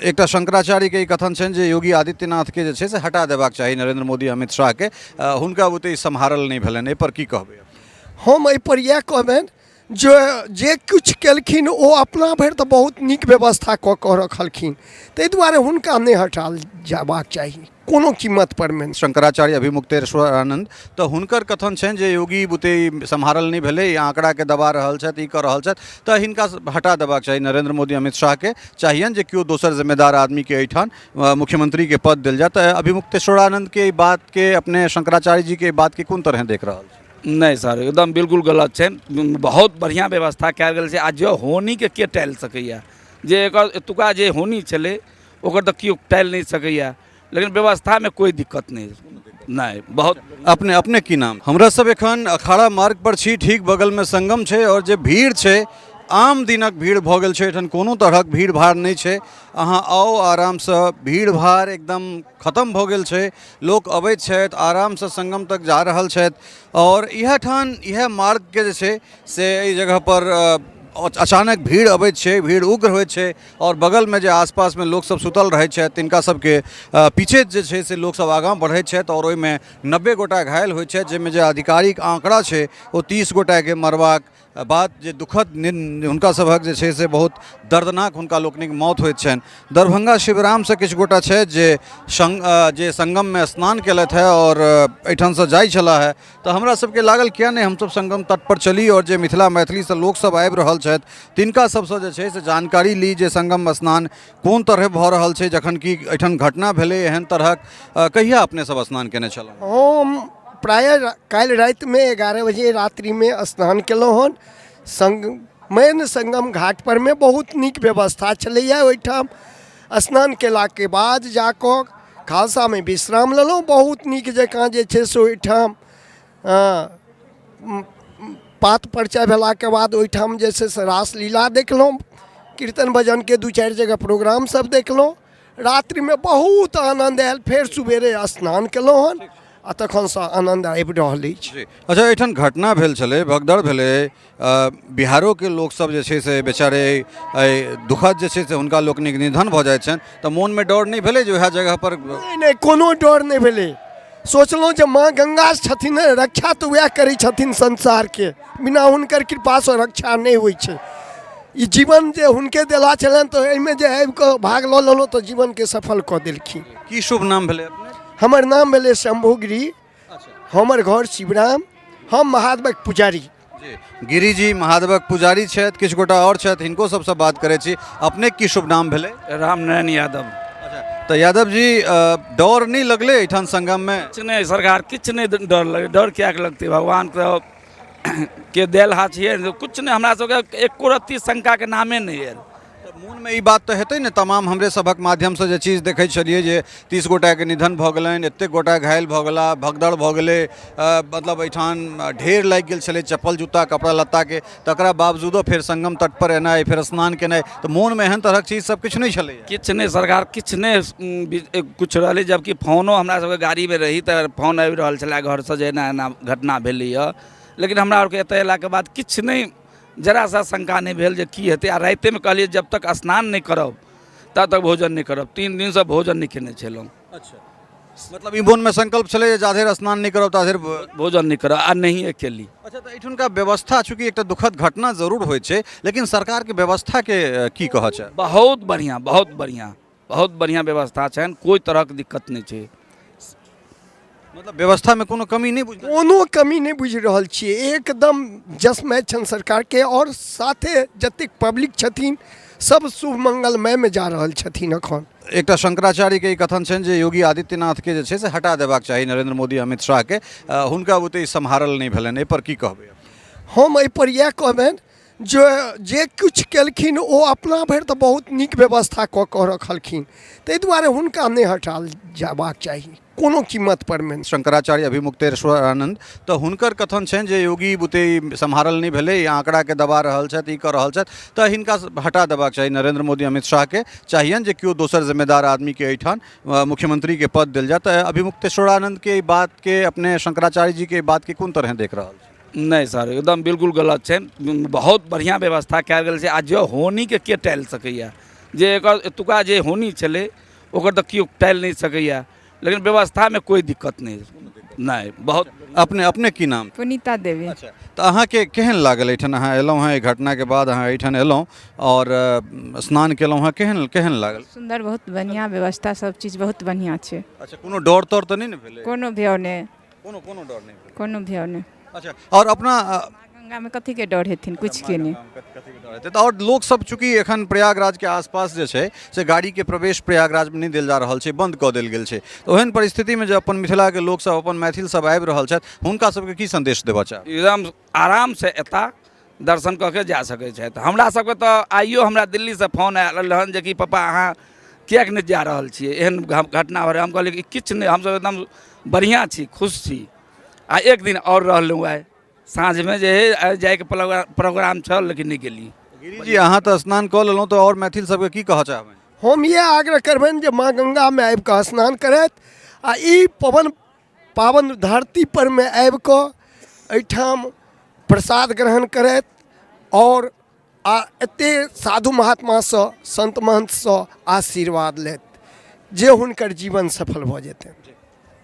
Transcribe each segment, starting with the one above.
एक शंकराचार्य के कथन छनि जे योगी आदित्यनाथ के जे छै से हटा देबाक चाही नरेंद्र मोदी अमित शाह के हुनका बुते सम्हारल नहीं भेलनि, एहि पर की कहबै? हम एहि पर इएह कहबनि जे किछु केलखिन ओ अपना भरि तऽ बहुत नीक व्यवस्था कऽ कऽ रखलखिन, ताहि दुआरे हुनका नहि हटाल जयबाक चाही कोनो कीमत पर में। शंकराचार्य अभिमुक्तेश्वरानंद तो हुनकर कथन छनि जे योगी बुते सम्हारल नहीं भेलै, ई आंकड़ा के दबा रहल छथि, ई कऽ रहल छथि, तऽ हिनका हटा देबाक चाही नरेंद्र मोदी अमित शाह के चाहिए जे केओ दोसर जिम्मेदार आदमी के एहिठाम मुख्यमंत्री के पद दिल जाए। तऽ अभिमुक्तेश्वरानंद के बात के अपने शंकराचार्य जी के बात के कोन तरह देख रहल छै? नहीं सर, एकदम बिल्कुल गलत है। बहुत बढ़िया व्यवस्था कयल गेल छै। आ जो होनी के टालि सकैया, जे एकर एतुका जे होनी छलै ओकर तऽ केओ टालि नहीं सकैया, लेकिन व्यवस्था में कोई दिक्कत नहीं बहुत। अपने अपने की नाम? हमरा सब एखन अखाड़ा मार्ग पर छी, ठीक बगल में संगम छै और जे भीड़ छै आम दिनक भीड़ भऽ गेल छै, एठन कोनो तरहक भीड़ भाड़ नहीं छै। अहाँ आओ आराम से, भीड़ भाड़ एकदम खत्म भऽ गेल छै, लोक अबैत छथि, आराम से संगम तक जा रहल छथि और इएह ठान इएह मार्ग के जे छै से एहि जगह पर अचानक भीड़ अबैत छै, भीड़ उग्र होइत छै और बगल में जे आसपास में लोक सब सुतल रहैत छथि तिनका सबके पीछे जे छै से लोक सब आगाँ बढ़ैत छथि और ओहिमे 90 गोटा घायल होइत छथि, जाहिमे जे आधिकारिक आंकड़ा छै ओ 30 गोटा के मरबाक बात जे दुखद हुनका सभक जे छै से बहुत दर्दनाक हुनका लोकनिक मौत होइत छनि। दरभंगा शिवराम से किछु गोटा छै जे संगम में स्नान केलथि है और एहिठाम से जाइ छला है, तो हमरा सबके लागल किया नहीं हमसब संगम तट पर चली और जे मिथिला मैथिली से लोक सब आबि रहल छथि तिनका सबसे जे छै से जानकारी ली जे संगम स्नान कोन तरह भऽ रहल छै, जखन कि एहिठाम घटना भेलै एहन तरहक। कहिया अपने सब स्नान केने छलहुँ? हम प्रायः काल्हि राति में 11 बजे रात्रि में स्नान केलहुँ हन। मेन संगम घाट पर में बहुत नीक व्यवस्था छलैया, ओहिठाम स्नान केला के बाद जाकऽ खालसा में विश्राम लेलहुँ। बहुत नीक जकाँ जे छै से ओहिठाम पात परिचय भेला के बाद ओहिठाम जे छै से रासलीला देखलहुँ, कीर्तन भजन के 2-4 जगह प्रोग्राम सब देखलहुँ। रात्रि में बहुत आनंद आयल, फेर सुबेरे स्नान केलहुँ हन आ तखन से आनंद आबि रहल अछि। अच्छा, एहिठाम घटना भेल छलै, भगदड़ भेलै, बिहारो के लोक सब जे छै से बेचारे दुखद जे छै से हुनका लोकनिक निधन भऽ जाइत छनि, तऽ मोन में डर नहीं भेलै जे वएह जगह पर? नहीं, कोनो डर नहीं भेलै। सोचलहुँ जे माँ गंगा छथिन, रक्षा तऽ वएह करै छथिन संसार के, बिना हुनकर कृपा से रक्षा नहीं होइ छै। ई जीवन जे हुनके देला छलनि तऽ एहिमे जे आबि कऽ भाग लऽ लेलहुँ तऽ जीवन के सफल कऽ देलखिन। की शुभ नाम भेलै अपने? हमर नाम भेलै शंभुगिरी, हमर घर शिवराम, हम महादेवक पुजारी। गिरी जी महादेवक पुजारी छथि, किछु गोटा और छथि, हिनको सबसे बात करै छी। अपने की शुभ नाम भेलै? रामनारायण यादव। तो यादव जी, डर नहीं लगले एठान संगम में? किछु नहीं सरकार, किछु नहीं डर लगे। डर क्या के लगते, भगवान के देल हाथ छियै, कुछ नहीं हमरा सबके एको रत्ती शंका के नामे नहीं है। मोन में ई बात तो हेतै ने, तमाम हमरे सभक माध्यम से जे चीज देखै छलिए जे 30 गोटा के निधन भऽ गेलनि, एतेक गोटा घायल भऽ गेला, भगदड़ भऽ गेलै, मतलब एहिठाम ढेर लागि गेल छलै चप्पल जूता कपड़ा लत्ता के, तकरा बावजूदो फेर संगम तट पर एनाइ, फेर स्नान केनाइ, तो मोन में एहन तरहक चीज सब किछु नहीं छलै? किछु नहीं सरकार, किछु नहीं कुछ रहलै। जबकि फोनो हमरा सबके गाड़ी में रही तऽ फोन आबि रहल छलै घर से जे एना एना घटना भेलैए, लेकिन हमरा आरके एतऽ अयलाके बाद किछु नहीं, जरा सा शंका नहीं भेल जे की हेतै। आ राइते में कहलिए जब तक स्नान नहीं करब तब तक भोजन नहीं करब। 3 दिन से भोजन नहीं खेने छलहुँ। अच्छा, मतलब ई मोन में संकल्प छलै जे जाधरि स्नान नहीं करब ताधरि भोजन नहीं करब, आ नहीं केली। अच्छा, तो एठुनका व्यवस्था चूँकि एक दुखद घटना जरूर होइ छै, लेकिन सरकार के व्यवस्था के की कहऽ छै? बहुत बढ़िया, बहुत बढ़िया, बहुत बढ़िया व्यवस्था छनि, कोई तरह के दिक्कत नहीं छै। मतलब व्यवस्था में कोनो कमी नहीं बुझ? कोनो कमी नहीं बुझि रहल छियै, एकदम जसमय छनि सरकार के। और साथे जतेक पब्लिक छथिन सब शुभ मंगलमय में जा रहल छथिन अखन। एक शंकराचार्य के कथन छनि जे योगी आदित्यनाथ के जे छै से हटा देबाक चाही नरेंद्र मोदी अमित शाह के, हुनका बुते सम्हारल नहीं भेलनि, एहि पर की कहबै? हम एहि पर इएह कहबनि जे किछु केलखिन ओ अपना भरि तऽ बहुत नीक व्यवस्था कऽ कऽ रखलखिन, ताहि दुआरे हुनका नहीं हटाल जयबाक चाही कोनो कीमत पर में। शंकराचार्य अभिमुक्तेश्वरानंद तो हुनकर कथन छनि जे योगी बुते सम्हारल नहीं भेलै, ई आंकड़ा के दबा रहल छथि, ई कऽ रहल छथि, तऽ हिनका हटा देबाक चाही नरेंद्र मोदी अमित शाह के चाहिए जे केओ दोसर जिम्मेदार आदमी के एहिठाम मुख्यमंत्री के पद दिल जाए। तऽ अभिमुक्तेश्वरानंद के बात के अपने शंकराचार्य जी के बात के कोन तरह देख रहल छै? नहीं सर, एकदम बिल्कुल गलत है। बहुत बढ़िया व्यवस्था कयल गेल छै। आ जो होनी के टालि सकैया, जे एकर एतुका जे होनी छलै ओकर तऽ केओ टालि नहि सकैए, लेकिन व्यवस्थामे कोई दिक्कत नहीं बहुत। अपने अपने की नाम? पुनीता देवी। अच्छा, तो अहाँके केहन लागल एहिठाम अहाँ एलहुँ हैं, एहि घटनाके बाद अहाँ एहिठाम एलहुँ और स्नान केलहुँ हैं, केहन केहन लागल? सुंदर, बहुत बढ़िया व्यवस्था, सब चीज बहुत बढ़िया छै। अच्छा, कोनो डर तौर तऽ नहीं ने भेलै? कोनो भ्यो नहीं, कोनो कोनो डर नहीं भेलै? कोनो भ्यो नहीं। अच्छा, और अपना गंगा में कथी के डर हेथिन, कुछ के नहीं। तो और लोग सब चूँकि एखन प्रयागराज के आसपास जे छै से गाड़ी के प्रवेश प्रयागराज में नहीं देल जा रहल छै, बंद कऽ देल गेल छै, तो ओहन परिस्थिति में जे अपन मिथिला के लोग सब, अपन मैथिल सब आबि रहल छथि, हुनका सबके की संदेश देबऽ चाहब? एकदम आराम से एता दर्शन कऽ के जा सकै छथि। हमरा सबके तऽ आइयो हमरा दिल्ली से फोन आयल हन जे कि पापा अहाँ किएक नहि जा रहल छियै, एहन घटना हो रहै। हम कहलियै कि किछु नहीं, हमसब एकदम बढ़िया छी, खुश छी। आ एक दिन और रहलहुँ आइ साँझ में जे है जायके प्रोग्राम छल, लेकिन नहीं गेली। गिरी जी, अहाँ तऽ स्नान कऽ लेलहुँ, तो और मैथिल सबके की कहऽ चाहबै? हम ये आग्रह करबनि जे माँ गंगा में आबि कऽ स्नान करथि आ ई पावन धरती पर में आबि कऽ एहिठाम प्रसाद ग्रहण करथि और एते साधु महात्मा सँ, संत महंत सँ आशीर्वाद लेथि जे हुनकर जीवन सफल भऽ जेतनि।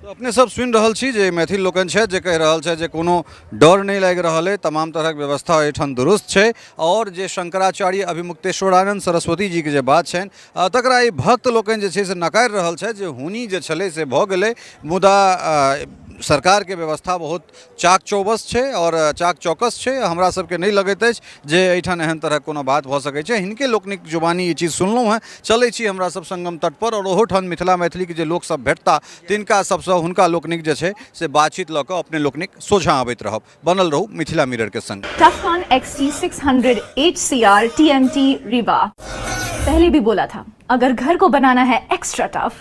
तो अपने सब सुनि रहल छी जे मैथिल लोकनि छथि जे कहि रहल छथि जे कोनो डर नहीं लागि रहल है, तमाम तरहक व्यवस्था एहिठाम दुरुस्त छै, और जे शंकराचार्य अभिमुक्तेश्वरानंद सरस्वती जी के जे बात छनि तकरा ई भक्त लोकनि जे छै से नकारी रहल छथि जे हुनी जे छलै से भऽ गेलै, मुदा सरकार के व्यवस्था बहुत चाक चौबस छै और चाक चौकस छै। हमरा सबके नहीं लगैत अछि जे एहिठाम एहन तरह कोनो बात भऽ सकै छै। हिनके लोकनिक जुबानी ई चीज सुनलहुँ हैं। चलै छी हमरा सब संगम तट पर, और ओहोठाम मिथिला मैथिली के जे लोक सब भेटता तिनका सबसँ हुनका लोकनिक जे छै से बातचीत लऽ कऽ अपने लोकनिक सोझा आबैत रहब। बनल रहू मिथिला मिरर के संग। टफकॉन XT 600 HCR TMT रिवा। पहले भी बोला था, अगर घर को बनाना है एक्स्ट्रा टफ,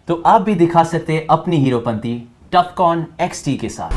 तो आप भी दिखा सकते हैं अपनी हीरोपंती टफकॉन XT के साथ।